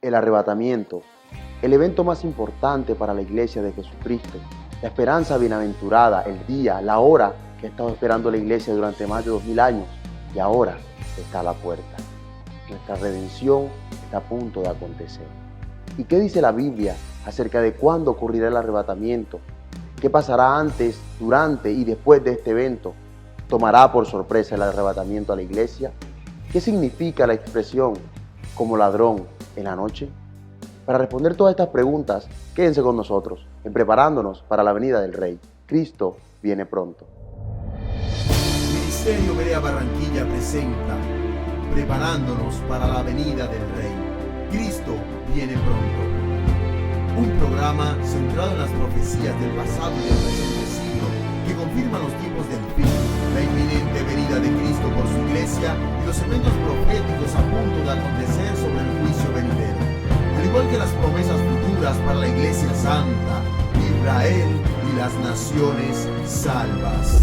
El arrebatamiento, el evento más importante para la iglesia de Jesucristo, la esperanza bienaventurada, el día, la hora que ha estado esperando la iglesia durante más de 2000 años y ahora está a la puerta. Nuestra redención está a punto de acontecer. ¿Y qué dice la Biblia acerca de cuándo ocurrirá el arrebatamiento? ¿Qué pasará antes, durante y después de este evento? ¿Tomará por sorpresa el arrebatamiento a la iglesia? ¿Qué significa la expresión como ladrón en la noche? Para responder todas estas preguntas, quédense con nosotros en Preparándonos para la venida del Rey. Cristo viene pronto. Ministerio Berea Barranquilla presenta Preparándonos para la venida del Rey. Cristo viene pronto. Un programa centrado en las profecías del pasado y del presente siglo que confirman los tiempos del fin, la inminente venida de Cristo por su iglesia y los eventos proféticos a punto de acontecer sobre el juicio venidero, al igual que las promesas futuras para la iglesia santa, Israel y las naciones salvas.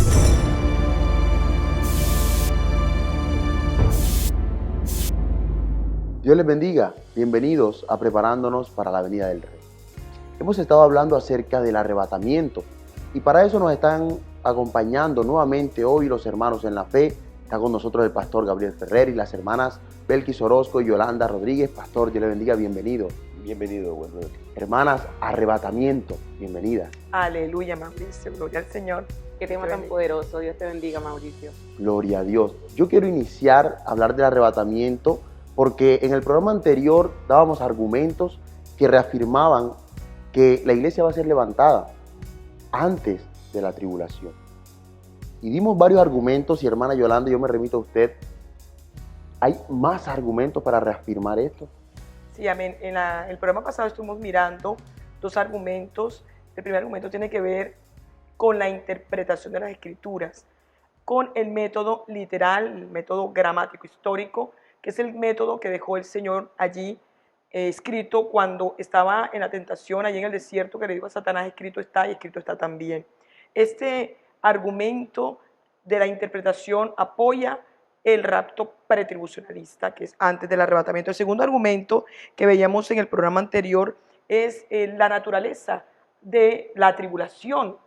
Dios les bendiga, bienvenidos a Preparándonos para la venida del Rey. Hemos estado hablando acerca del arrebatamiento y para eso nos están acompañando nuevamente hoy los hermanos en la fe. Está con nosotros el pastor Gabriel Ferrer y las hermanas Belkis Orozco y Yolanda Rodríguez. Pastor, Dios les bendiga, bienvenido. Bienvenido, buen noche. Hermanas, arrebatamiento, bienvenida. Aleluya, Mauricio, gloria al Señor. Qué tema tan poderoso. Dios te bendiga, Mauricio. Gloria a Dios. Yo quiero iniciar a hablar del arrebatamiento porque en el programa anterior dábamos argumentos que reafirmaban que la iglesia va a ser levantada antes de la tribulación. Y dimos varios argumentos y hermana Yolanda, yo me remito a usted. ¿Hay más argumentos para reafirmar esto? Sí, amén. En el programa pasado estuvimos mirando dos argumentos. El primer argumento tiene que ver con la interpretación de las escrituras, con el método literal, el método gramático histórico, que es el método que dejó el Señor allí escrito cuando estaba en la tentación, allí en el desierto, que le dijo a Satanás, escrito está y escrito está también. Este argumento de la interpretación apoya el rapto pretribucionalista, que es antes del arrebatamiento. El segundo argumento que veíamos en el programa anterior es la naturaleza de la tribulación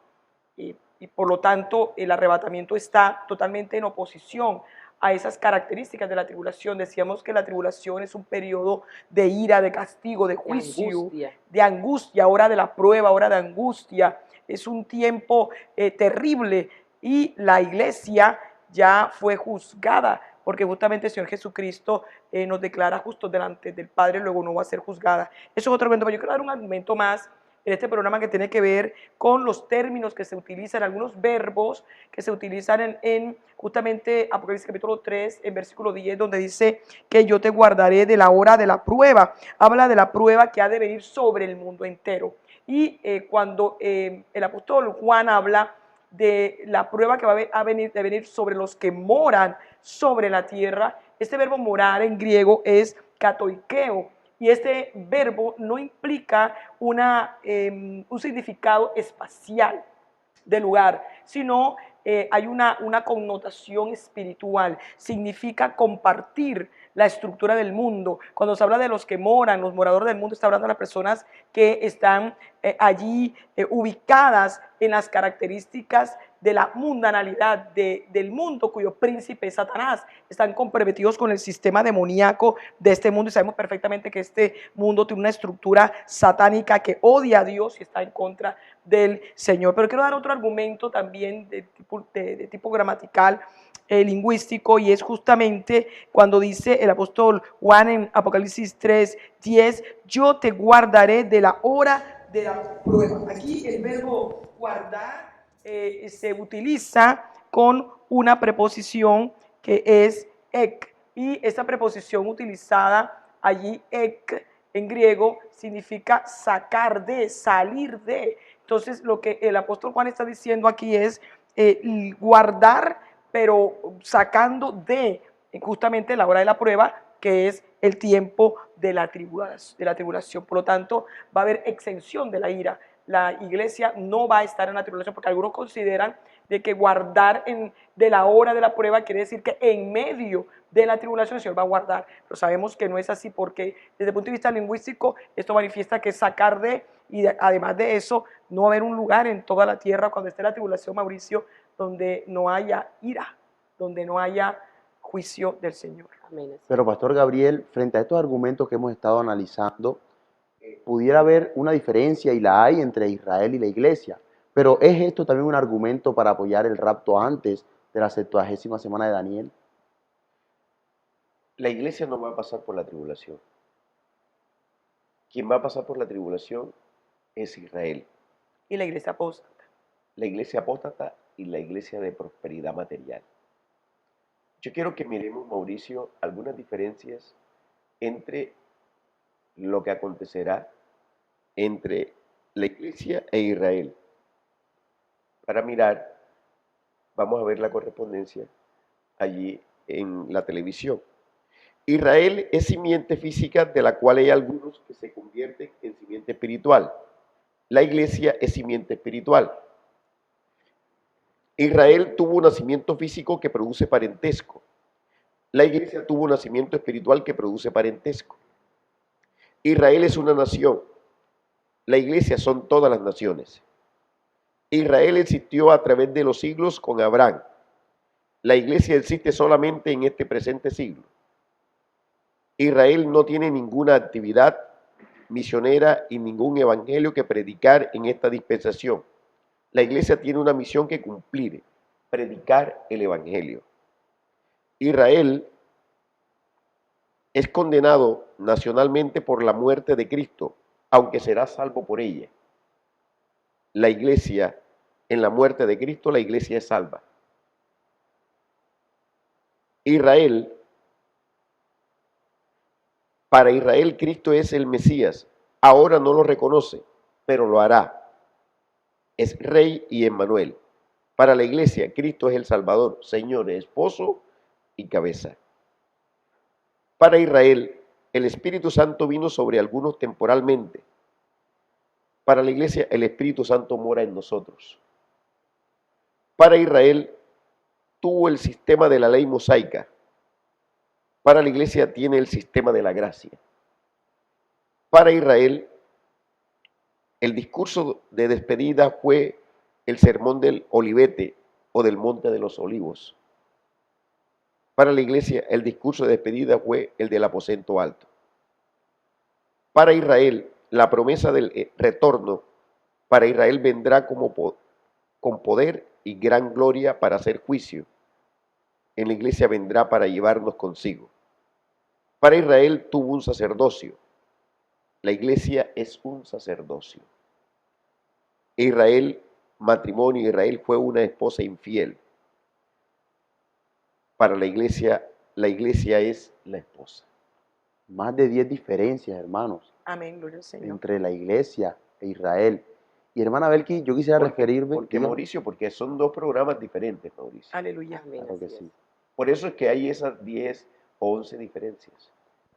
y por lo tanto el arrebatamiento está totalmente en oposición a esas características de la tribulación. Decíamos que la tribulación es un periodo de ira, de castigo, de juicio, de angustia, hora de la prueba, hora de angustia. Es un tiempo terrible y la iglesia ya fue juzgada, porque justamente el Señor Jesucristo nos declara justos delante del Padre, luego no va a ser juzgada. Eso es otro argumento, pero yo quiero dar un argumento más en este programa que tiene que ver con los términos que se utilizan, algunos verbos que se utilizan en justamente Apocalipsis capítulo 3, en versículo 10, donde dice que yo te guardaré de la hora de la prueba. Habla de la prueba que ha de venir sobre el mundo entero. Y cuando el apóstol Juan habla de la prueba que va a venir sobre los que moran sobre la tierra, este verbo morar en griego es katoikeo, y este verbo no implica un significado espacial de lugar, sino hay una connotación espiritual. Significa compartir la estructura del mundo. Cuando se habla de los que moran, los moradores del mundo, está hablando de las personas que están allí ubicadas en las características de la mundanalidad del mundo, cuyo príncipe es Satanás. Están comprometidos con el sistema demoníaco de este mundo y sabemos perfectamente que este mundo tiene una estructura satánica que odia a Dios y está en contra del Señor. Pero quiero dar otro argumento también de tipo gramatical, lingüístico, y es justamente cuando dice el apóstol Juan en Apocalipsis 3:10, yo te guardaré de la hora de la prueba. Aquí el verbo guardar se utiliza con una preposición que es ek, y esta preposición utilizada allí, ek, en griego, significa sacar de, salir de. Entonces lo que el apóstol Juan está diciendo aquí es guardar, pero sacando de justamente la hora de la prueba, que es el tiempo de la tribulación. Por lo tanto, va a haber exención de la ira. la iglesia no va a estar en la tribulación, porque algunos consideran de que guardar de la hora de la prueba quiere decir que en medio de la tribulación el Señor va a guardar, pero sabemos que no es así, porque desde el punto de vista lingüístico esto manifiesta que es sacar y además de eso, no va a haber un lugar en toda la tierra cuando esté la tribulación, Mauricio, donde no haya ira, donde no haya juicio del Señor. Amén. Pero Pastor Gabriel, frente a estos argumentos que hemos estado analizando, pudiera haber una diferencia, y la hay, entre Israel y la iglesia. Pero ¿es esto también un argumento para apoyar el rapto antes de la 70ª semana de Daniel? La iglesia no va a pasar por la tribulación. Quien va a pasar por la tribulación es Israel. Y la iglesia apóstata. La iglesia apóstata y la iglesia de prosperidad material. Yo quiero que miremos, Mauricio, algunas diferencias entre lo que acontecerá entre la iglesia e Israel. Para mirar, vamos a ver la correspondencia allí en la televisión. Israel es simiente física de la cual hay algunos que se convierten en simiente espiritual. La iglesia es simiente espiritual. Israel tuvo un nacimiento físico que produce parentesco. La iglesia tuvo un nacimiento espiritual que produce parentesco. Israel es una nación. La iglesia son todas las naciones. Israel existió a través de los siglos con Abraham. La iglesia existe solamente en este presente siglo. Israel no tiene ninguna actividad misionera y ningún evangelio que predicar en esta dispensación. La iglesia tiene una misión que cumplir, predicar el evangelio. Israel es condenado nacionalmente por la muerte de Cristo, aunque será salvo por ella. La iglesia, en la muerte de Cristo, la iglesia es salva. Israel, para Israel Cristo es el Mesías. Ahora no lo reconoce, pero lo hará. Es Rey y Emmanuel. Para la iglesia, Cristo es el Salvador, Señor, esposo y cabeza. Para Israel, el Espíritu Santo vino sobre algunos temporalmente. Para la iglesia, el Espíritu Santo mora en nosotros. Para Israel, tuvo el sistema de la ley mosaica. Para la iglesia, tiene el sistema de la gracia. Para Israel, el discurso de despedida fue el sermón del Olivete o del Monte de los Olivos. Para la iglesia, el discurso de despedida fue el del aposento alto. Para Israel, la promesa del retorno, para Israel vendrá con poder y gran gloria para hacer juicio. En la iglesia vendrá para llevarnos consigo. Para Israel tuvo un sacerdocio. La iglesia es un sacerdocio. Israel, matrimonio, Israel fue una esposa infiel. Para la iglesia es la esposa. Más de 10 diferencias, hermanos. Amén, gloria al Señor. Entre la iglesia e Israel. Y hermana Belki, yo quisiera referirme... Porque Mauricio, porque son dos programas diferentes, Mauricio. Aleluya. Amén, Claro que así sí. es. Por eso es que hay esas 10 o 11 diferencias.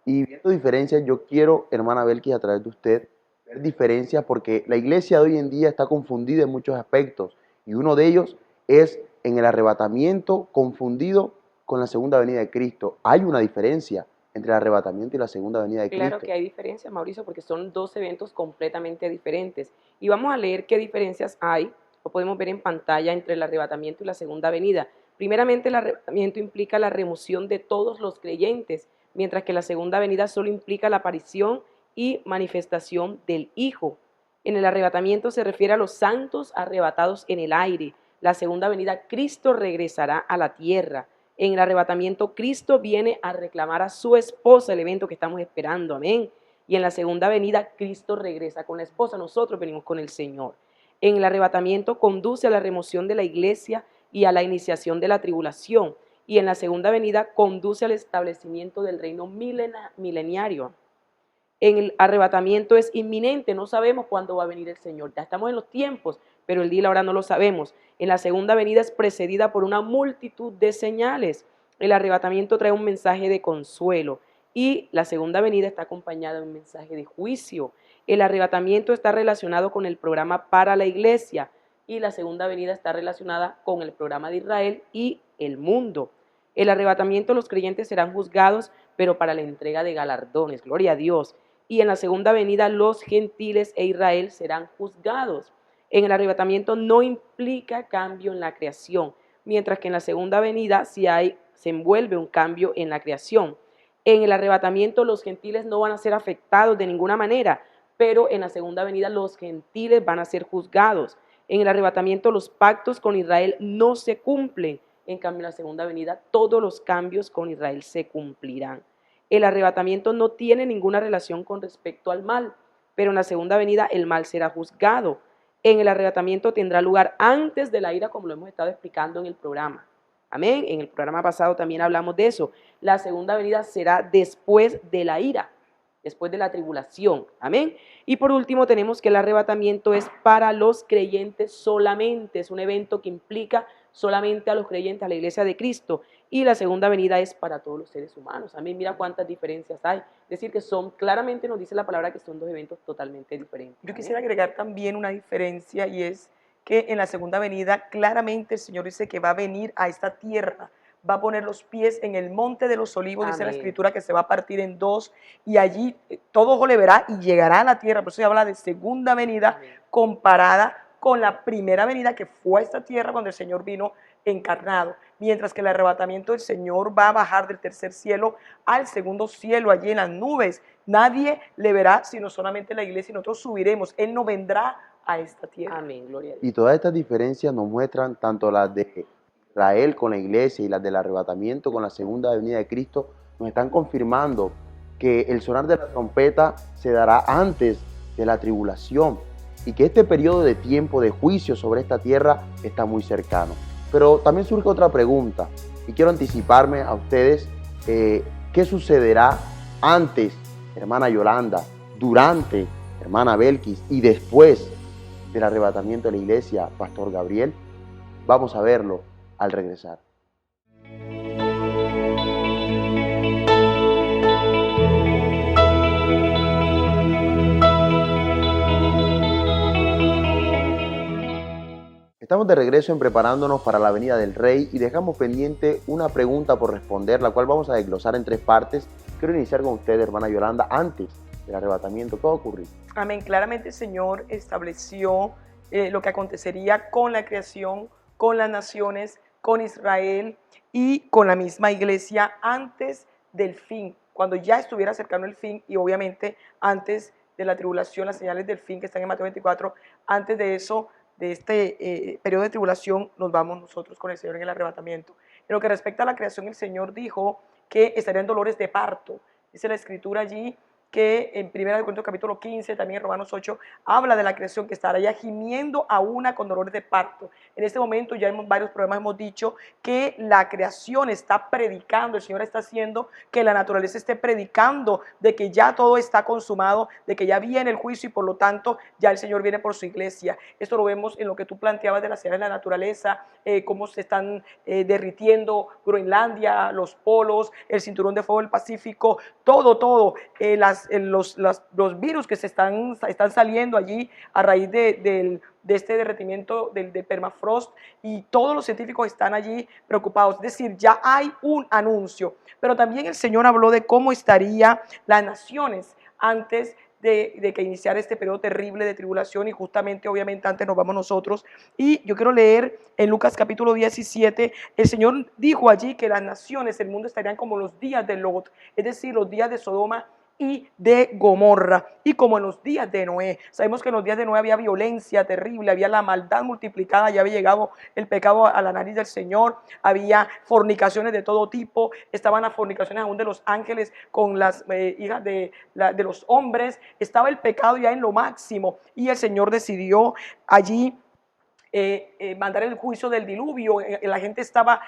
Y viendo diferencias, yo quiero, hermana Belki, a través de usted, ver diferencias porque la iglesia de hoy en día está confundida en muchos aspectos. Y uno de ellos es en el arrebatamiento confundido con la segunda venida de Cristo. Hay una diferencia entre el arrebatamiento y la segunda venida de Cristo. Claro que hay diferencias, Mauricio, porque son dos eventos completamente diferentes. Y vamos a leer qué diferencias hay, lo podemos ver en pantalla, entre el arrebatamiento y la segunda venida. Primeramente, el arrebatamiento implica la remoción de todos los creyentes, mientras que la segunda venida solo implica la aparición y manifestación del Hijo. En el arrebatamiento se refiere a los santos arrebatados en el aire. La segunda venida, Cristo regresará a la tierra. En el arrebatamiento, Cristo viene a reclamar a su esposa, el evento que estamos esperando, amén. Y en la segunda venida, Cristo regresa con la esposa, nosotros venimos con el Señor. En el arrebatamiento conduce a la remoción de la iglesia y a la iniciación de la tribulación. Y en la segunda venida conduce al establecimiento del reino mileniario. En el arrebatamiento es inminente, no sabemos cuándo va a venir el Señor. Ya estamos en los tiempos, pero el día y la hora no lo sabemos. En la segunda venida es precedida por una multitud de señales. El arrebatamiento trae un mensaje de consuelo. y la segunda venida está acompañada de un mensaje de juicio. El arrebatamiento está relacionado con el programa para la iglesia y la segunda venida está relacionada con el programa de Israel y el mundo. El arrebatamiento, los creyentes serán juzgados, pero para la entrega de galardones, gloria a Dios. Y en la segunda venida los gentiles e Israel serán juzgados. En el arrebatamiento no implica cambio en la creación, mientras que en la segunda venida sí se envuelve un cambio en la creación. En el arrebatamiento los gentiles no van a ser afectados de ninguna manera, pero en la segunda venida los gentiles van a ser juzgados. En el arrebatamiento los pactos con Israel no se cumplen, en cambio en la segunda venida todos los cambios con Israel se cumplirán. El arrebatamiento no tiene ninguna relación con respecto al mal, pero en la segunda venida el mal será juzgado. En el arrebatamiento tendrá lugar antes de la ira, como lo hemos estado explicando en el programa. Amén. En el programa pasado también hablamos de eso. La segunda venida será después de la ira, después de la tribulación. Amén. Y por último tenemos que el arrebatamiento es para los creyentes solamente. Es un evento que implica solamente a los creyentes, a la iglesia de Cristo. Y la segunda venida es para todos los seres humanos. Amén. Mira cuántas diferencias hay. Es decir, que son, claramente nos dice la palabra que son dos eventos totalmente diferentes. Yo quisiera agregar también una diferencia, y es que en la segunda venida claramente el Señor dice que va a venir a esta tierra, va a poner los pies en el monte de los olivos. Amén. Dice la escritura que se va a partir en dos y allí todo ojo le verá y llegará a la tierra. Por eso se habla de segunda venida. Amén. Comparada con la primera venida que fue a esta tierra cuando el Señor vino encarnado, mientras que el arrebatamiento del Señor va a bajar del tercer cielo al segundo cielo, allí en las nubes. Nadie le verá sino solamente la iglesia, y nosotros subiremos. Él no vendrá a esta tierra. Amén, gloria a Dios. Y todas estas diferencias nos muestran tanto las de Israel con la iglesia y las del arrebatamiento con la segunda venida de Cristo, nos están confirmando que el sonar de la trompeta se dará antes de la tribulación y que este periodo de tiempo de juicio sobre esta tierra está muy cercano. Pero también surge otra pregunta y quiero anticiparme a ustedes qué sucederá antes, hermana Yolanda, durante, hermana Belkis, y después del arrebatamiento de la iglesia, Pastor Gabriel. Vamos a verlo al regresar. Estamos de regreso en Preparándonos para la venida del Rey y dejamos pendiente una pregunta por responder, la cual vamos a desglosar en tres partes. Quiero iniciar con usted, hermana Yolanda, antes del arrebatamiento. ¿Qué va a ocurrir? Amén. Claramente el Señor estableció lo que acontecería con la creación, con las naciones, con Israel y con la misma iglesia antes del fin, cuando ya estuviera cercano el fin, y obviamente antes de la tribulación, las señales del fin que están en Mateo 24. Antes de eso, de este periodo de tribulación, nos vamos nosotros con el Señor en el arrebatamiento. En lo que respecta a la creación, el Señor dijo que estarían dolores de parto. Dice la escritura allí que en 1 Corintios capítulo 15, también en Romanos 8, habla de la creación que estará ya gimiendo a una con dolores de parto. En este momento ya en varios programas hemos dicho que la creación está predicando, el Señor está haciendo que la naturaleza esté predicando de que ya todo está consumado, de que ya viene el juicio y por lo tanto ya el Señor viene por su iglesia. Esto lo vemos en lo que tú planteabas de las señales de la naturaleza, cómo se están derritiendo Groenlandia, los polos, el cinturón de fuego del Pacífico, todo, los virus que se están saliendo allí a raíz de este derretimiento del permafrost, y todos los científicos están allí preocupados. Es decir, ya hay un anuncio, pero también el Señor habló de cómo estarían las naciones antes de que iniciara este periodo terrible de tribulación, y justamente obviamente antes nos vamos nosotros. Y yo quiero leer en Lucas capítulo 17, el Señor dijo allí que las naciones, el mundo estarían como los días de Lot, es decir, los días de Sodoma y de Gomorra, y como en los días de Noé. Sabemos que en los días de Noé había violencia terrible, había la maldad multiplicada, ya había llegado el pecado a la nariz del Señor, había fornicaciones de todo tipo, estaban las fornicaciones aún de los ángeles con las hijas de los hombres, estaba el pecado ya en lo máximo, y el Señor decidió allí mandar el juicio del diluvio. La gente estaba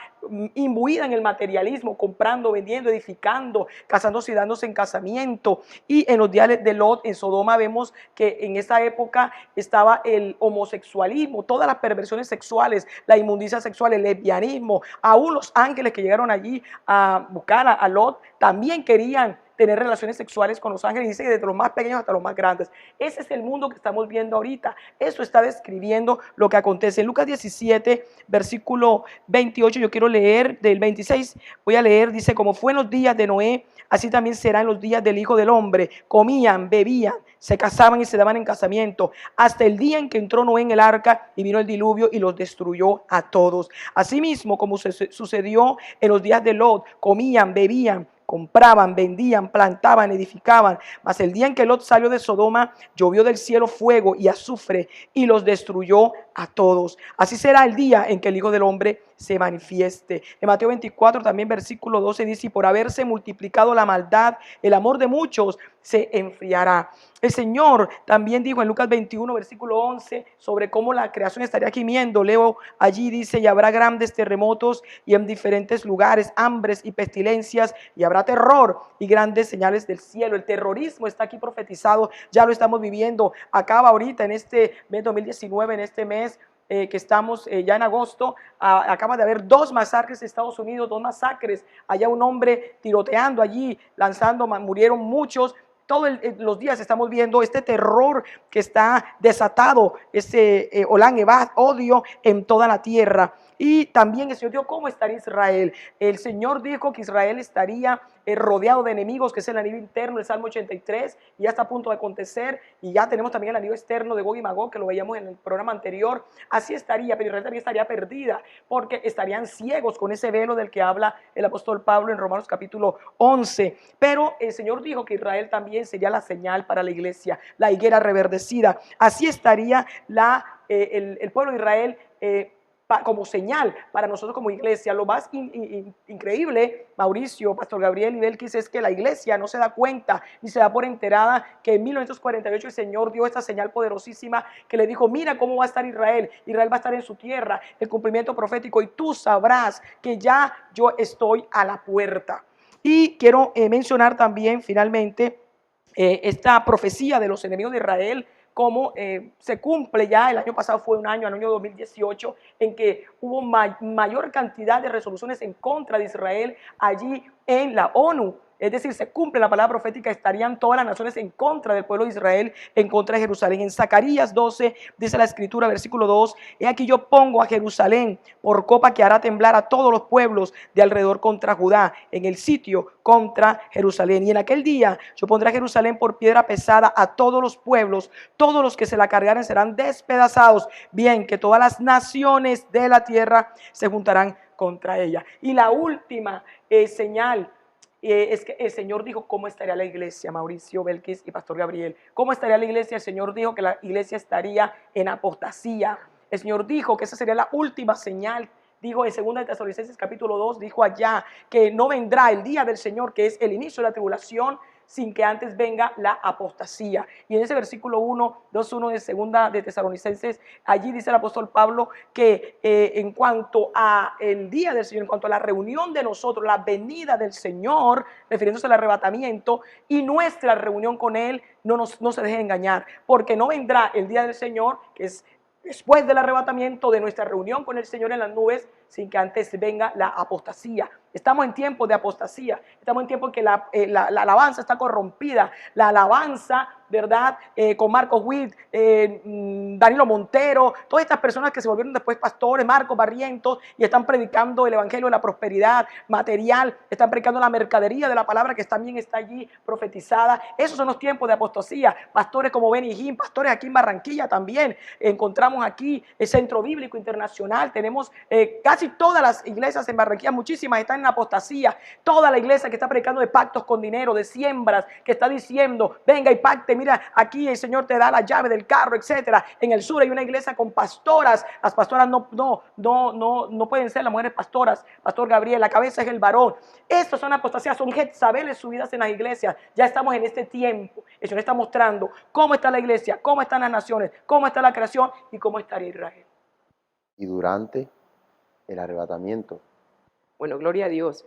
imbuida en el materialismo, comprando, vendiendo, edificando, casándose y dándose en casamiento. Y en los días de Lot, en Sodoma, vemos que en esa época estaba el homosexualismo, todas las perversiones sexuales, la inmundicia sexual, el lesbianismo. Aún los ángeles que llegaron allí a buscar a Lot también querían tener relaciones sexuales con los ángeles, dice que desde los más pequeños hasta los más grandes. Ese es el mundo que estamos viendo ahorita. Eso está describiendo lo que acontece. En Lucas 17, versículo 28, yo quiero leer del 26, voy a leer, dice, como fue en los días de Noé, así también será en los días del Hijo del Hombre. Comían, bebían, se casaban y se daban en casamiento, hasta el día en que entró Noé en el arca y vino el diluvio y los destruyó a todos. Asimismo, como sucedió en los días de Lot, comían, bebían, compraban, vendían, plantaban, edificaban. Mas el día en que Lot salió de Sodoma, llovió del cielo fuego y azufre y los destruyó a todos. Así será el día en que el Hijo del Hombre se manifieste. En Mateo 24 también versículo 12 dice, y por haberse multiplicado la maldad, el amor de muchos se enfriará. El Señor también dijo en Lucas 21 versículo 11 sobre cómo la creación estaría gimiendo. Leo allí, dice, y habrá grandes terremotos y en diferentes lugares hambres y pestilencias y habrá terror y grandes señales del cielo. El terrorismo está aquí profetizado, ya lo estamos viviendo. Acaba ahorita en este mes 2019, en este mes que estamos ya en agosto, acaba de haber 2 masacres en Estados Unidos, 2 masacres, allá un hombre tiroteando allí, lanzando, murieron muchos. Todos los días estamos viendo este terror que está desatado, ese Olán Ebad, odio en toda la tierra. Y también el Señor dijo, ¿cómo estaría Israel? El Señor dijo que Israel estaría rodeado de enemigos, que es el anillo interno del Salmo 83, y ya está a punto de acontecer, y ya tenemos también el anillo externo de Gog y Magog, que lo veíamos en el programa anterior. Así estaría, pero Israel también estaría perdida, porque estarían ciegos con ese velo del que habla el apóstol Pablo en Romanos capítulo 11. Pero el Señor dijo que Israel también sería la señal para la iglesia, la higuera reverdecida. Así estaría el pueblo de Israel como señal para nosotros como iglesia. Lo más increíble, Mauricio, Pastor Gabriel y Belkis, es que la iglesia no se da cuenta ni se da por enterada que en 1948 el Señor dio esta señal poderosísima que le dijo, mira cómo va a estar Israel. Israel va a estar en su tierra, el cumplimiento profético, y tú sabrás que ya yo estoy a la puerta. Y quiero mencionar también finalmente esta profecía de los enemigos de Israel, como se cumple ya. El año pasado fue un año, el año 2018, en que hubo mayor cantidad de resoluciones en contra de Israel allí en la ONU. Es decir, se cumple la palabra profética, estarían todas las naciones en contra del pueblo de Israel, en contra de Jerusalén. En Zacarías 12 dice la escritura, versículo 2, he aquí yo pongo a Jerusalén por copa que hará temblar a todos los pueblos de alrededor contra Judá, en el sitio contra Jerusalén. Y en aquel día yo pondré a Jerusalén por piedra pesada a todos los pueblos, todos los que se la cargaren serán despedazados, bien que todas las naciones de la tierra se juntarán contra ella. Y la última señal es que el Señor dijo cómo estaría la iglesia, Mauricio, Belkis y Pastor Gabriel. ¿Cómo estaría la iglesia? El Señor dijo que la iglesia estaría en apostasía. El Señor dijo que esa sería la última señal. Dijo en 2 de Tesalonicenses capítulo 2, dijo allá que no vendrá el día del Señor, que es el inicio de la tribulación, sin que antes venga la apostasía. Y en ese versículo 2:1 de 2 de Tesalonicenses, allí dice el apóstol Pablo que en cuanto a el día del Señor, en cuanto a la reunión de nosotros, la venida del Señor, refiriéndose al arrebatamiento y nuestra reunión con Él, no se dejen engañar, porque no vendrá el día del Señor, que es después del arrebatamiento, de nuestra reunión con el Señor en las nubes, sin que antes venga la apostasía. Estamos en tiempo de apostasía, estamos en tiempo en que la alabanza está corrompida, la alabanza, ¿verdad? Con Marcos Witt, Danilo Montero, todas estas personas que se volvieron después pastores, Marcos Barrientos, y están predicando el evangelio de la prosperidad material, están predicando la mercadería de la palabra que también está allí profetizada. Esos son los tiempos de apostasía. Pastores como Benny Hinn, pastores aquí en Barranquilla también, encontramos aquí el Centro Bíblico Internacional, tenemos casi todas las iglesias en Barranquilla, muchísimas están en apostasía. Toda la iglesia que está predicando de pactos con dinero, de siembras, que está diciendo, venga y pacte, mira, aquí el Señor te da la llave del carro, etcétera. En el sur hay una iglesia con pastoras. Las pastoras no pueden ser las mujeres pastoras. Pastor Gabriel, la cabeza es el varón. Estas son apostasías, son Jezabel subidas en las iglesias. Ya estamos en este tiempo. El Señor está mostrando cómo está la iglesia, cómo están las naciones, cómo está la creación y cómo estaría Israel. Y durante el arrebatamiento. Bueno, gloria a Dios,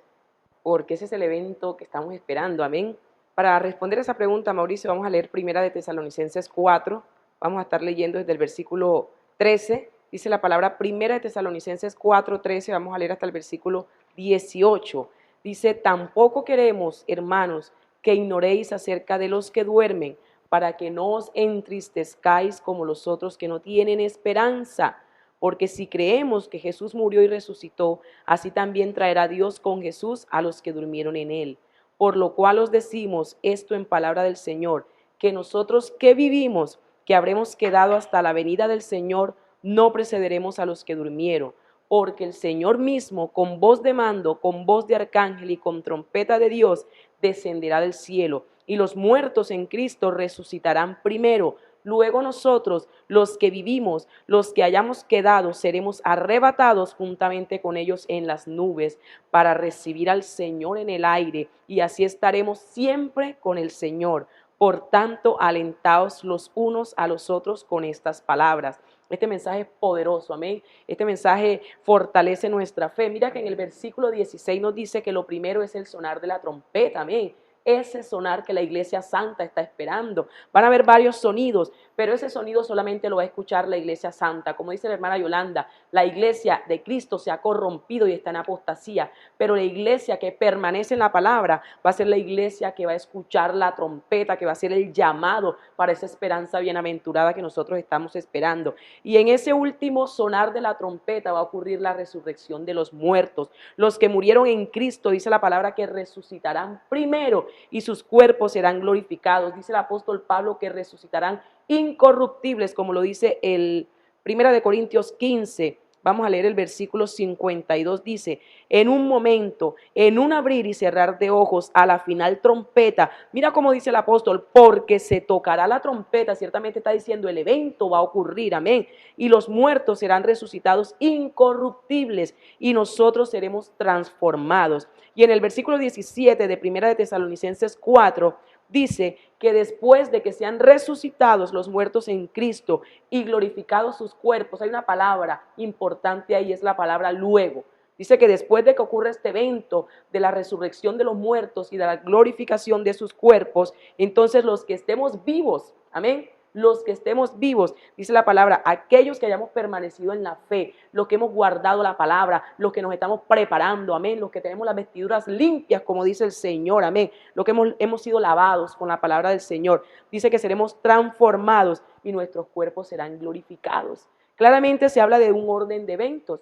porque ese es el evento que estamos esperando, amén. Para responder a esa pregunta, Mauricio, vamos a leer 1 de Tesalonicenses 4, vamos a estar leyendo desde el versículo 13, dice la palabra 1 de Tesalonicenses 4:13, vamos a leer hasta el versículo 18. Dice, tampoco queremos, hermanos, que ignoréis acerca de los que duermen, para que no os entristezcáis como los otros que no tienen esperanza. Porque si creemos que Jesús murió y resucitó, así también traerá Dios con Jesús a los que durmieron en él. Por lo cual os decimos esto en palabra del Señor, que nosotros que vivimos, que habremos quedado hasta la venida del Señor, no precederemos a los que durmieron. Porque el Señor mismo, con voz de mando, con voz de arcángel y con trompeta de Dios, descenderá del cielo, y los muertos en Cristo resucitarán primero. Luego nosotros, los que vivimos, los que hayamos quedado, seremos arrebatados juntamente con ellos en las nubes para recibir al Señor en el aire, y así estaremos siempre con el Señor. Por tanto, alentaos los unos a los otros con estas palabras. Este mensaje es poderoso, amén. Este mensaje fortalece nuestra fe. Mira que en el versículo 16 nos dice que lo primero es el sonar de la trompeta, amén. Ese sonar que la Iglesia Santa está esperando. Van a haber varios sonidos, pero ese sonido solamente lo va a escuchar la Iglesia Santa. Como dice la hermana Yolanda, la Iglesia de Cristo se ha corrompido y está en apostasía, pero la Iglesia que permanece en la palabra va a ser la Iglesia que va a escuchar la trompeta, que va a ser el llamado para esa esperanza bienaventurada que nosotros estamos esperando. Y en ese último sonar de la trompeta va a ocurrir la resurrección de los muertos. Los que murieron en Cristo, dice la palabra, que resucitarán primero y sus cuerpos serán glorificados. Dice el apóstol Pablo que resucitarán incorruptibles, como lo dice el 1 Corintios 15. Vamos a leer el versículo 52, dice, en un momento, en un abrir y cerrar de ojos, a la final trompeta, mira cómo dice el apóstol, porque se tocará la trompeta, ciertamente está diciendo el evento va a ocurrir, amén, y los muertos serán resucitados incorruptibles y nosotros seremos transformados. Y en el versículo 17 de 1 de Tesalonicenses 4, dice que después de que sean resucitados los muertos en Cristo y glorificados sus cuerpos, hay una palabra importante ahí, es la palabra luego. Dice que después de que ocurra este evento de la resurrección de los muertos y de la glorificación de sus cuerpos, entonces los que estemos vivos, amén, los que estemos vivos, dice la palabra, aquellos que hayamos permanecido en la fe, los que hemos guardado la palabra, los que nos estamos preparando, amén, los que tenemos las vestiduras limpias, como dice el Señor, amén, los que hemos sido lavados con la palabra del Señor, dice que seremos transformados y nuestros cuerpos serán glorificados. Claramente se habla de un orden de eventos,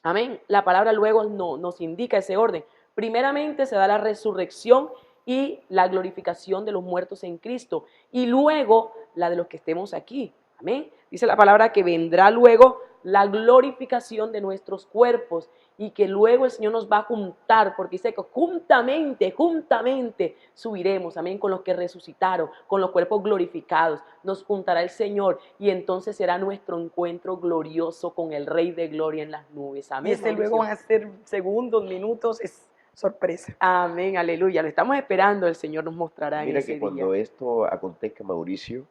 amén, la palabra luego nos indica ese orden. Primeramente se da la resurrección y la glorificación de los muertos en Cristo, y luego la de los que estemos aquí, amén. Dice la palabra que vendrá luego la glorificación de nuestros cuerpos y que luego el Señor nos va a juntar, porque dice que juntamente subiremos, amén, con los que resucitaron, con los cuerpos glorificados, nos juntará el Señor y entonces será nuestro encuentro glorioso con el Rey de Gloria en las nubes, amén. Y luego van a ser segundos, minutos, es sorpresa. Amén, aleluya, lo estamos esperando, el Señor nos mostrará en ese día. Mira que cuando esto acontezca, Mauricio,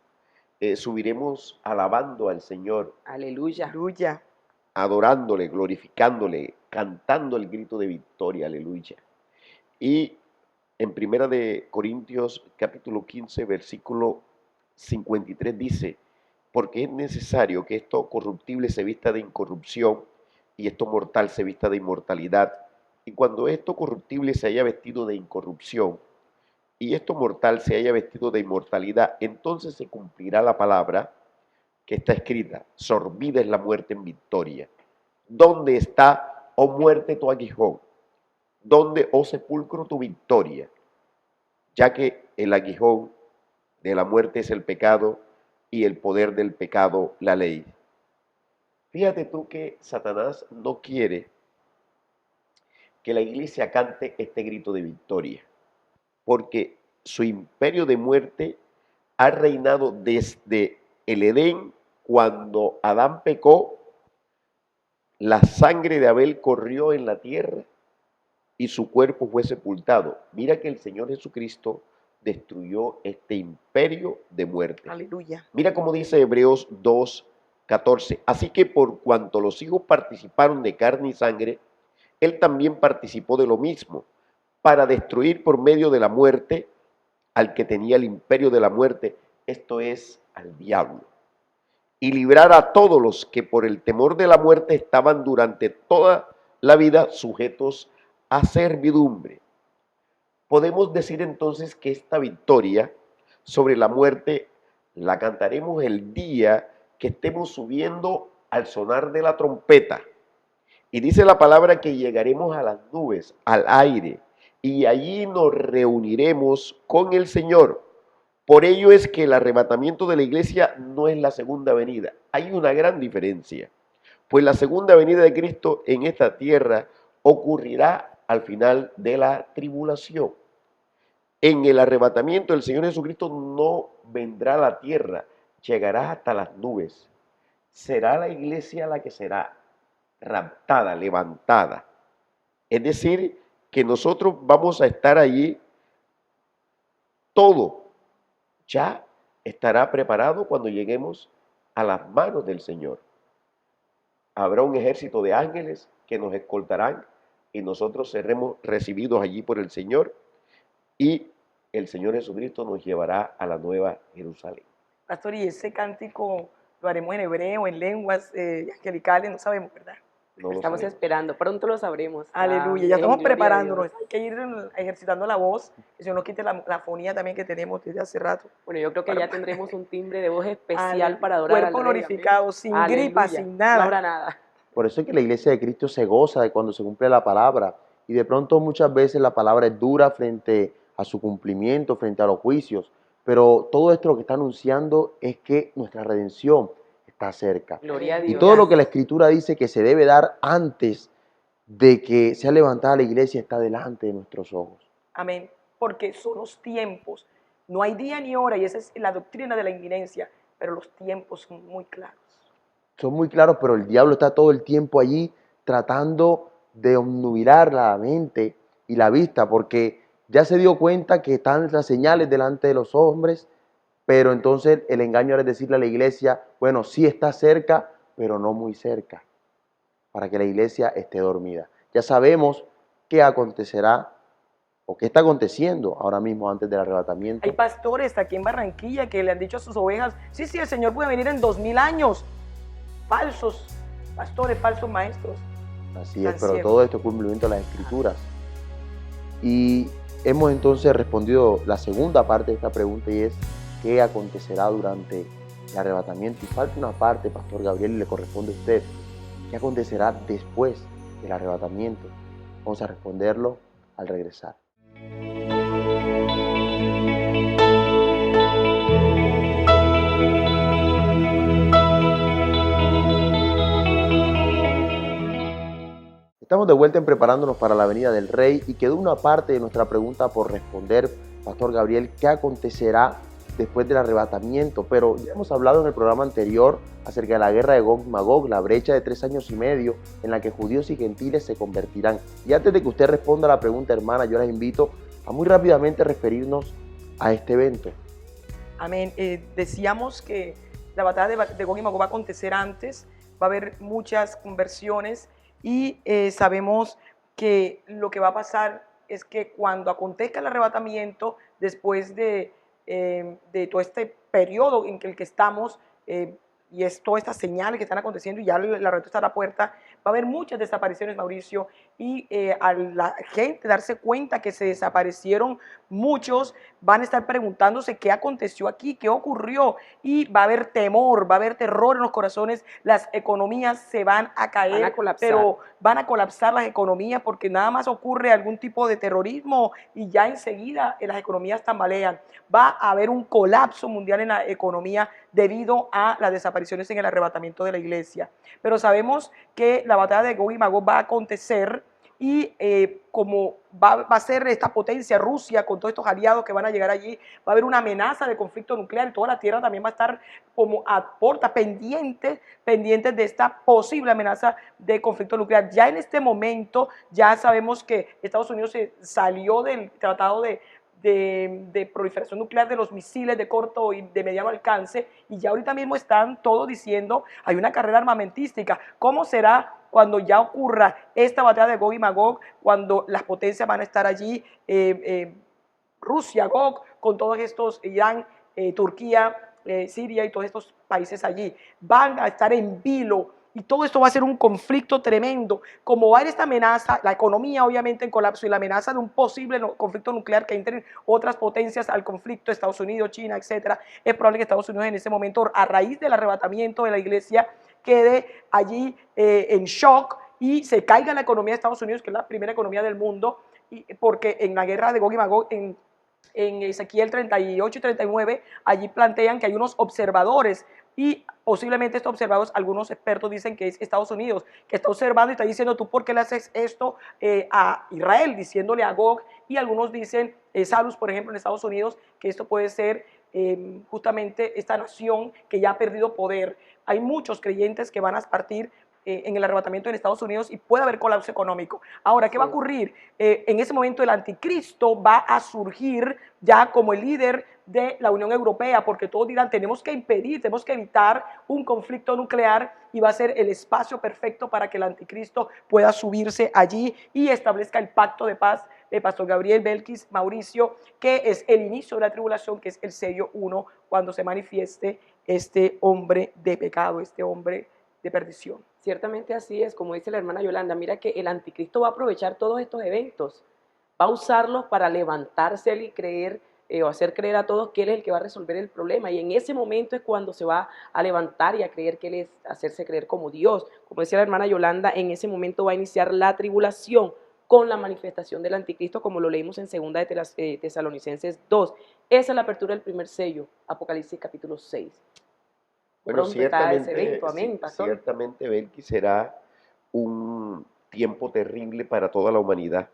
subiremos alabando al Señor, Aleluya. Aleluya. adorándole, glorificándole, cantando el grito de victoria, aleluya. Y en 1 de Corintios capítulo 15, versículo 53 dice, porque es necesario que esto corruptible se vista de incorrupción y esto mortal se vista de inmortalidad. Y cuando esto corruptible se haya vestido de incorrupción y esto mortal se haya vestido de inmortalidad, entonces se cumplirá la palabra que está escrita, sorbida es la muerte en victoria. ¿Dónde está, oh muerte, tu aguijón? ¿Dónde, oh sepulcro, tu victoria? Ya que el aguijón de la muerte es el pecado y el poder del pecado la ley. Fíjate tú que Satanás no quiere que la iglesia cante este grito de victoria, porque su imperio de muerte ha reinado desde el Edén. Cuando Adán pecó, la sangre de Abel corrió en la tierra y su cuerpo fue sepultado. Mira que el Señor Jesucristo destruyó este imperio de muerte. Aleluya. Mira cómo dice Hebreos 2:14. Así que por cuanto los hijos participaron de carne y sangre, Él también participó de lo mismo, para destruir por medio de la muerte al que tenía el imperio de la muerte, esto es, al diablo, y librar a todos los que por el temor de la muerte estaban durante toda la vida sujetos a servidumbre. Podemos decir entonces que esta victoria sobre la muerte la cantaremos el día que estemos subiendo al sonar de la trompeta. Y dice la palabra que llegaremos a las nubes, al aire, y allí nos reuniremos con el Señor. Por ello es que el arrebatamiento de la iglesia no es la segunda venida. Hay una gran diferencia, pues la segunda venida de Cristo en esta tierra ocurrirá al final de la tribulación. En el arrebatamiento el Señor Jesucristo no vendrá a la tierra, llegará hasta las nubes. Será la iglesia la que será raptada, levantada. Es decir, que nosotros vamos a estar allí, todo ya estará preparado cuando lleguemos a las manos del Señor. Habrá un ejército de ángeles que nos escoltarán y nosotros seremos recibidos allí por el Señor y el Señor Jesucristo nos llevará a la nueva Jerusalén. Pastor, y ese cántico lo haremos en hebreo, en lenguas angelicales, no sabemos, ¿verdad? No lo Estamos sabemos. esperando, pronto lo sabremos. Aleluya, ya Amén, estamos gloria a preparándonos, Dios. hay que ir ejercitando la voz, que el Señor nos quite la fonía también que tenemos desde hace rato. Bueno, yo creo que Para- ya tendremos un timbre de voz especial Aleluya. para adorar Cuerpo al Rey. glorificado, Amén. sin gripa, Aleluya. sin nada. No habrá nada. Por eso es que la iglesia de Cristo se goza de cuando se cumple la palabra. Y de pronto muchas veces la palabra es dura frente a su cumplimiento, frente a los juicios. Pero todo esto lo que está anunciando es que nuestra redención está cerca. Gloria a Y Dios. todo lo que la Escritura dice que se debe dar antes de que sea levantada la iglesia está delante de nuestros ojos. Amén, porque son los tiempos, no hay día ni hora, y esa es la doctrina de la inminencia, pero los tiempos son muy claros. Son muy claros, pero el diablo está todo el tiempo allí tratando de obnubilar la mente y la vista, porque ya se dio cuenta que están las señales delante de los hombres, pero entonces el engaño era decirle a la iglesia, bueno, sí está cerca, pero no muy cerca, para que la iglesia esté dormida. Ya sabemos qué acontecerá o qué está aconteciendo ahora mismo antes del arrebatamiento. Hay pastores aquí en Barranquilla que le han dicho a sus ovejas, sí, el Señor puede venir en 2000 años. Falsos pastores, falsos maestros. Así es, Tan pero cierto. todo esto es cumplimiento de las Escrituras. Y hemos entonces respondido la segunda parte de esta pregunta y es ¿qué acontecerá durante el arrebatamiento? Y falta una parte, Pastor Gabriel, y le corresponde a usted. ¿Qué acontecerá después del arrebatamiento? Vamos a responderlo al regresar. Estamos de vuelta en preparándonos para la venida del Rey y quedó una parte de nuestra pregunta por responder, Pastor Gabriel, ¿qué acontecerá después del arrebatamiento? Pero ya hemos hablado en el programa anterior acerca de la guerra de Gog y Magog, la brecha de 3 años y medio en la que judíos y gentiles se convertirán. Y antes de que usted responda a la pregunta, hermana, yo les invito a muy rápidamente referirnos a este evento. Amén. Decíamos que la batalla de Gog y Magog va a acontecer antes, va a haber muchas conversiones y sabemos que lo que va a pasar es que cuando acontezca el arrebatamiento, después de todo este periodo en el que estamos, y es todas estas señales que están aconteciendo y ya el arrebato está a la puerta, va a haber muchas desapariciones, Mauricio, y a la gente darse cuenta que se desaparecieron muchos, van a estar preguntándose qué aconteció aquí, qué ocurrió, y va a haber temor, va a haber terror en los corazones, las economías se van a caer, Van a colapsar. pero van a colapsar las economías porque nada más ocurre algún tipo de terrorismo y ya enseguida las economías tambalean. Va a haber un colapso mundial en la economía debido a las desapariciones en el arrebatamiento de la iglesia. Pero sabemos que la batalla de Gog y Magog va a acontecer y como va a ser esta potencia Rusia con todos estos aliados que van a llegar allí, va a haber una amenaza de conflicto nuclear y toda la tierra también va a estar como a porta pendientes de esta posible amenaza de conflicto nuclear. Ya en este momento ya sabemos que Estados Unidos se salió del tratado de proliferación nuclear de los misiles de corto y de mediano alcance, y ya ahorita mismo están todos diciendo hay una carrera armamentística. ¿Cómo será cuando ya ocurra esta batalla de Gog y Magog, cuando las potencias van a estar allí, Rusia, Gog, con todos estos, Irán, Turquía, Siria y todos estos países allí? Van a estar en vilo Y todo esto va a ser un conflicto tremendo. Como va a haber esta amenaza, la economía obviamente en colapso y la amenaza de un posible conflicto nuclear que entren otras potencias al conflicto, Estados Unidos, China, etcétera, es probable que Estados Unidos en ese momento, a raíz del arrebatamiento de la iglesia, quede allí en shock y se caiga la economía de Estados Unidos, que es la primera economía del mundo, porque en la guerra de Gog y Magog, en Ezequiel 38 y 39, allí plantean que hay unos observadores y posiblemente estos observadores, algunos expertos dicen que es Estados Unidos, que está observando y está diciendo, ¿tú por qué le haces esto a Israel? Diciéndole a Gog, y algunos dicen, Salus, por ejemplo, en Estados Unidos, que esto puede ser justamente esta nación que ya ha perdido poder. Hay muchos creyentes que van a partir en el arrebatamiento en Estados Unidos y puede haber colapso económico. Ahora, ¿qué va a ocurrir? En ese momento el anticristo va a surgir ya como el líder de la Unión Europea, porque todos dirán, tenemos que impedir, tenemos que evitar un conflicto nuclear, y va a ser el espacio perfecto para que el anticristo pueda subirse allí y establezca el pacto de paz de Pastor Gabriel Belkis Mauricio, que es el inicio de la tribulación, que es el sello 1, cuando se manifieste este hombre de pecado, este hombre de perdición. Ciertamente así es, como dice la hermana Yolanda, mira que el anticristo va a aprovechar todos estos eventos, va a usarlos para levantarse él y creer o hacer creer a todos que él es el que va a resolver el problema, y en ese momento es cuando se va a levantar y a creer que él es, hacerse creer como Dios. Como decía la hermana Yolanda, en ese momento va a iniciar la tribulación con la manifestación del anticristo, como lo leímos en 2 de Tesalonicenses 2. Esa es la apertura del primer sello, Apocalipsis capítulo 6. Bueno, Pronto está ese evento, amén, pastor. ciertamente, Belki, será un tiempo terrible para toda la humanidad.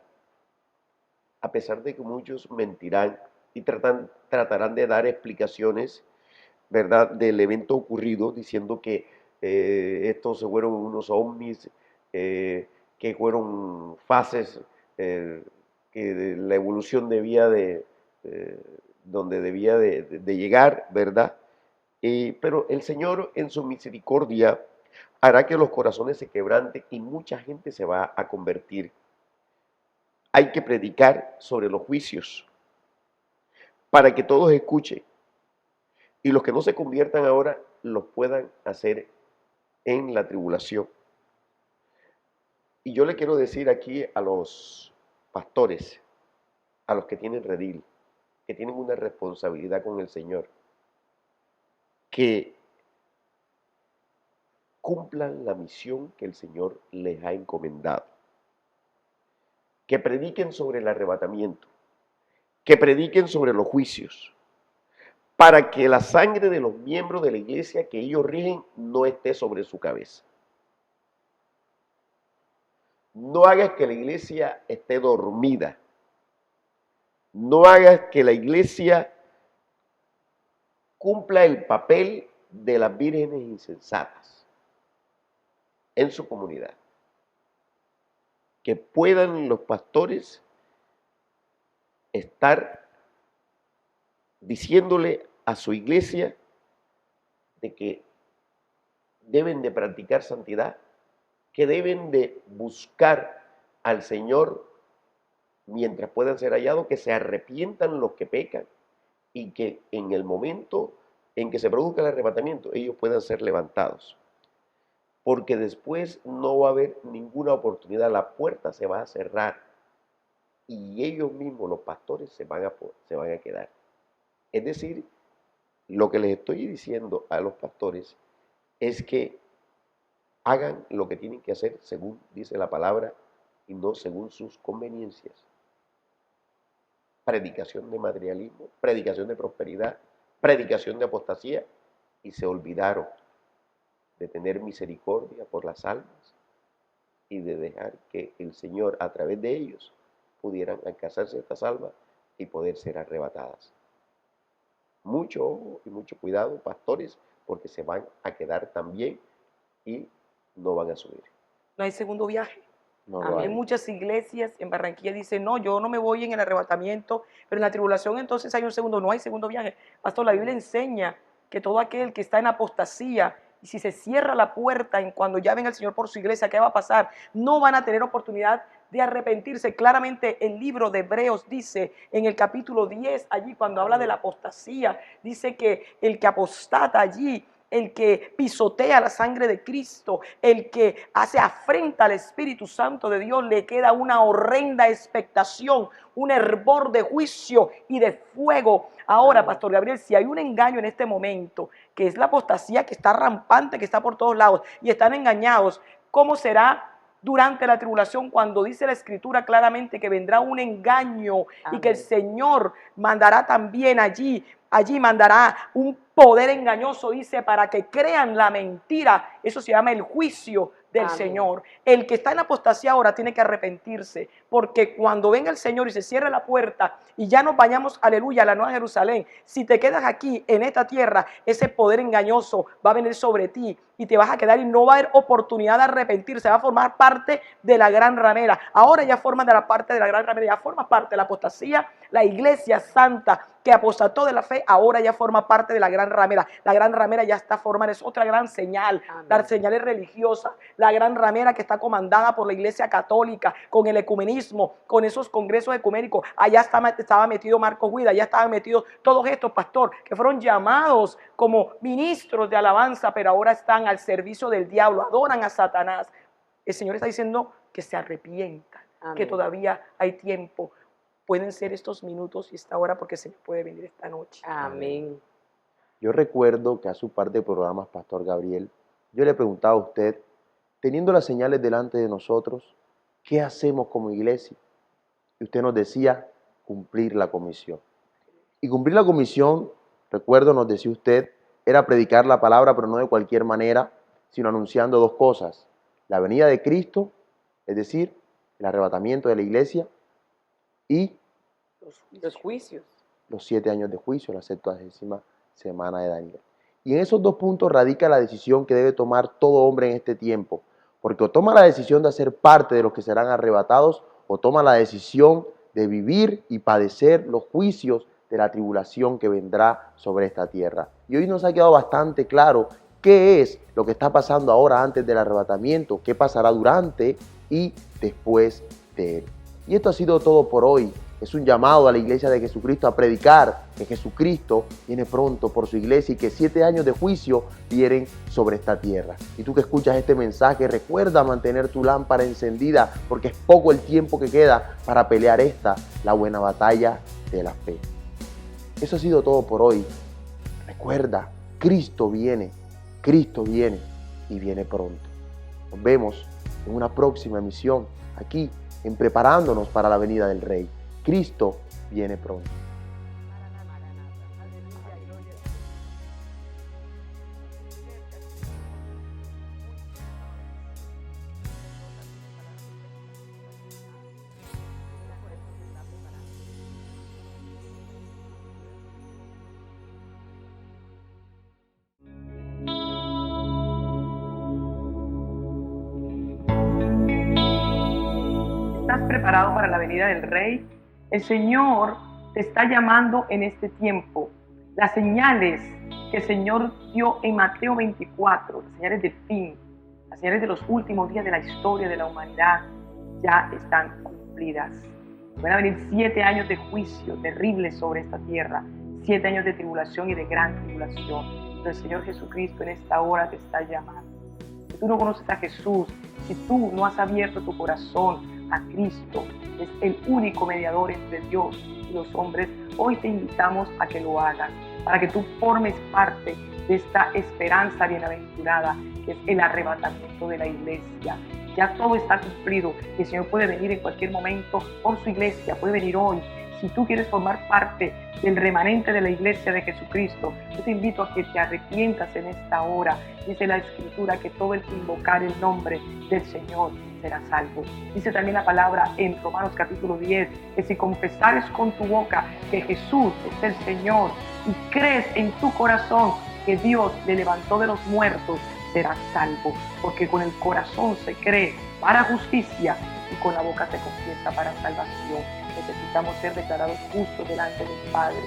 A pesar de que muchos mentirán y tratarán de dar explicaciones, ¿verdad?, del evento ocurrido, diciendo que estos fueron unos ovnis, que fueron fases, que la evolución debía donde debía de llegar, ¿verdad? Pero el Señor en su misericordia hará que los corazones se quebranten y mucha gente se va a convertir. Hay que predicar sobre los juicios para que todos escuchen, y los que no se conviertan ahora los puedan hacer en la tribulación. Y yo le quiero decir aquí a los pastores, a los que tienen redil, que tienen una responsabilidad con el Señor, que cumplan la misión que el Señor les ha encomendado, que prediquen sobre el arrebatamiento, que prediquen sobre los juicios, para que la sangre de los miembros de la iglesia que ellos rigen no esté sobre su cabeza. No hagas que la iglesia esté dormida. No hagas que la iglesia cumpla el papel de las vírgenes insensatas en su comunidad. Que puedan los pastores estar diciéndole a su iglesia de que deben de practicar santidad, que deben de buscar al Señor mientras puedan ser hallados, que se arrepientan los que pecan y que en el momento en que se produzca el arrebatamiento ellos puedan ser levantados. Porque después no va a haber ninguna oportunidad, la puerta se va a cerrar y ellos mismos, los pastores, se van a quedar. Es decir, lo que les estoy diciendo a los pastores es que hagan lo que tienen que hacer según dice la palabra y no según sus conveniencias. Predicación de materialismo, predicación de prosperidad, predicación de apostasía, y se olvidaron de tener misericordia por las almas y de dejar que el Señor a través de ellos pudieran alcanzarse estas almas y poder ser arrebatadas. Mucho ojo y mucho cuidado, pastores, porque se van a quedar también y no van a subir. No hay segundo viaje. No lo Hay hay. muchas iglesias en Barranquilla dicen, no, yo no me voy en el arrebatamiento, pero en la tribulación entonces hay un segundo, no hay segundo viaje. Pastor, la Biblia enseña que todo aquel que está en apostasía, y si se cierra la puerta en cuando ya venga el Señor por su iglesia, ¿qué va a pasar? No van a tener oportunidad de arrepentirse. Claramente el libro de Hebreos dice en el capítulo 10, allí cuando habla de la apostasía, dice que el que apostata allí el que pisotea la sangre de Cristo, el que hace afrenta al Espíritu Santo de Dios, le queda una horrenda expectación, un hervor de juicio y de fuego. Ahora, Pastor Gabriel, si hay un engaño en este momento, que es la apostasía que está rampante, que está por todos lados, y están engañados, ¿cómo será durante la tribulación, cuando dice la Escritura claramente que vendrá un engaño? Amén. Y que el Señor mandará también allí mandará un poder engañoso, dice, para que crean la mentira? Eso se llama el juicio del Amén. Señor. El que está en apostasía ahora tiene que arrepentirse, porque cuando venga el Señor y se cierre la puerta y ya nos vayamos, aleluya, a la Nueva Jerusalén, si te quedas aquí en esta tierra, ese poder engañoso va a venir sobre ti y te vas a quedar y no va a haber oportunidad de arrepentirse, va a formar parte de la gran ramera. Ahora ya formas de la parte de la gran ramera, ya formas parte de la apostasía. La iglesia santa que apostató de la fe, ahora ya forma parte de la gran ramera. La gran ramera ya está formada, es otra gran señal. Amén. La señal es religiosa. La gran ramera que está comandada por la iglesia católica, con el ecumenismo, con esos congresos ecuménicos. Allá estaba metido Marcos Guida, allá estaban metidos todos estos, pastor, que fueron llamados como ministros de alabanza, pero ahora están al servicio del diablo, adoran a Satanás. El Señor está diciendo que se arrepientan, Amén. Que todavía hay tiempo. Pueden ser estos minutos y esta hora, porque se me puede venir esta noche. Amén. Yo recuerdo que hace un par de programas, Pastor Gabriel, yo le preguntaba a usted, teniendo las señales delante de nosotros, ¿qué hacemos como iglesia? Y usted nos decía, cumplir la comisión. Y cumplir la comisión, recuerdo, nos decía usted, era predicar la palabra, pero no de cualquier manera, sino anunciando dos cosas: la venida de Cristo, es decir, el arrebatamiento de la iglesia, y los juicios. Los 7 años de juicio, la 70ª semana de Daniel. Y en esos dos puntos radica la decisión que debe tomar todo hombre en este tiempo, porque o toma la decisión de hacer parte de los que serán arrebatados, o toma la decisión de vivir y padecer los juicios de la tribulación que vendrá sobre esta tierra. Y hoy nos ha quedado bastante claro qué es lo que está pasando ahora antes del arrebatamiento, qué pasará durante y después de él. Y esto ha sido todo por hoy. Es un llamado a la iglesia de Jesucristo a predicar que Jesucristo viene pronto por su iglesia y que 7 años de juicio vienen sobre esta tierra. Y tú que escuchas este mensaje, recuerda mantener tu lámpara encendida, porque es poco el tiempo que queda para pelear la buena batalla de la fe. Eso ha sido todo por hoy. Recuerda, Cristo viene y viene pronto. Nos vemos en una próxima emisión aquí en Preparándonos para la venida del Rey. Cristo viene pronto. ¿Estás preparado para la venida del Rey? El Señor te está llamando en este tiempo. Las señales que el Señor dio en Mateo 24, las señales de fin, las señales de los últimos días de la historia de la humanidad, ya están cumplidas. Van a venir 7 años de juicio terribles sobre esta tierra, 7 años de tribulación y de gran tribulación. Pero el Señor Jesucristo en esta hora te está llamando. Si tú no conoces a Jesús, si tú no has abierto tu corazón a Cristo, es el único mediador entre Dios y los hombres, hoy te invitamos a que lo hagas, para que tú formes parte de esta esperanza bienaventurada, que es el arrebatamiento de la iglesia. Ya todo está cumplido, y el Señor puede venir en cualquier momento por su iglesia, puede venir hoy. Si tú quieres formar parte del remanente de la iglesia de Jesucristo, yo te invito a que te arrepientas en esta hora. Dice la Escritura que todo el que invocar el nombre del Señor será salvo. Dice también la palabra en Romanos capítulo 10, que si confesares con tu boca que Jesús es el Señor y crees en tu corazón que Dios le levantó de los muertos, serás salvo. Porque con el corazón se cree para justicia y con la boca se confiesa para salvación. Necesitamos ser declarados justos delante del Padre,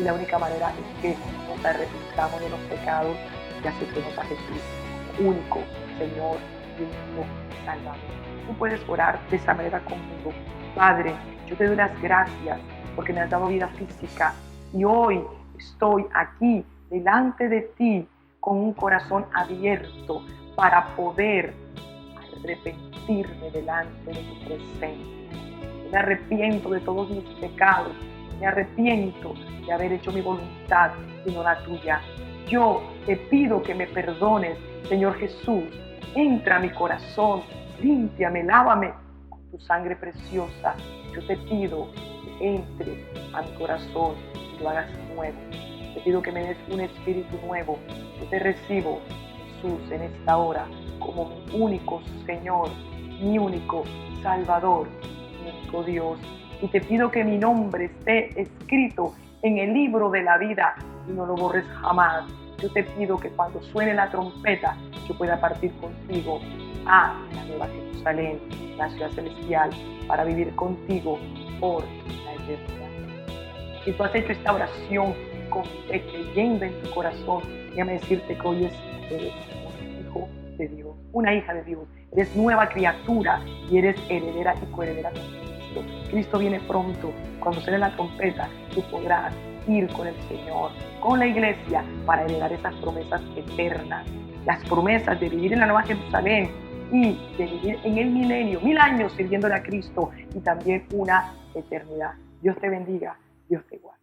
y la única manera es que nos arrepintamos de los pecados y aceptemos a Jesús como único Señor y único Salvador. Tú puedes orar de esa manera conmigo. Padre, yo te doy las gracias porque me has dado vida física y hoy estoy aquí delante de ti con un corazón abierto para poder arrepentirme delante de tu presencia. Me arrepiento de todos mis pecados. Me arrepiento de haber hecho mi voluntad y no la tuya. Yo te pido que me perdones, Señor Jesús. Entra a mi corazón, límpiame, lávame con tu sangre preciosa. Yo te pido que entres a mi corazón y lo hagas nuevo. Te pido que me des un espíritu nuevo. Yo te recibo, Jesús, en esta hora como mi único Señor, mi único Salvador, mi único Dios. Y te pido que mi nombre esté escrito en el libro de la vida y no lo borres jamás. Yo te pido que cuando suene la trompeta yo pueda partir contigo a la Nueva Jerusalén, la ciudad celestial, para vivir contigo por la eternidad. Si tú has hecho esta oración con fe, creyendo en tu corazón, déjame decirte que hoy eres un hijo de Dios, una hija de Dios. Eres nueva criatura y eres heredera y coheredera con Cristo. Cristo viene pronto. Cuando suene la trompeta, tú podrás ir con el Señor, con la iglesia, para heredar esas promesas eternas. Las promesas de vivir en la Nueva Jerusalén y de vivir en el milenio, 1000 años sirviéndole a Cristo y también una eternidad. Dios te bendiga, Dios te guarde.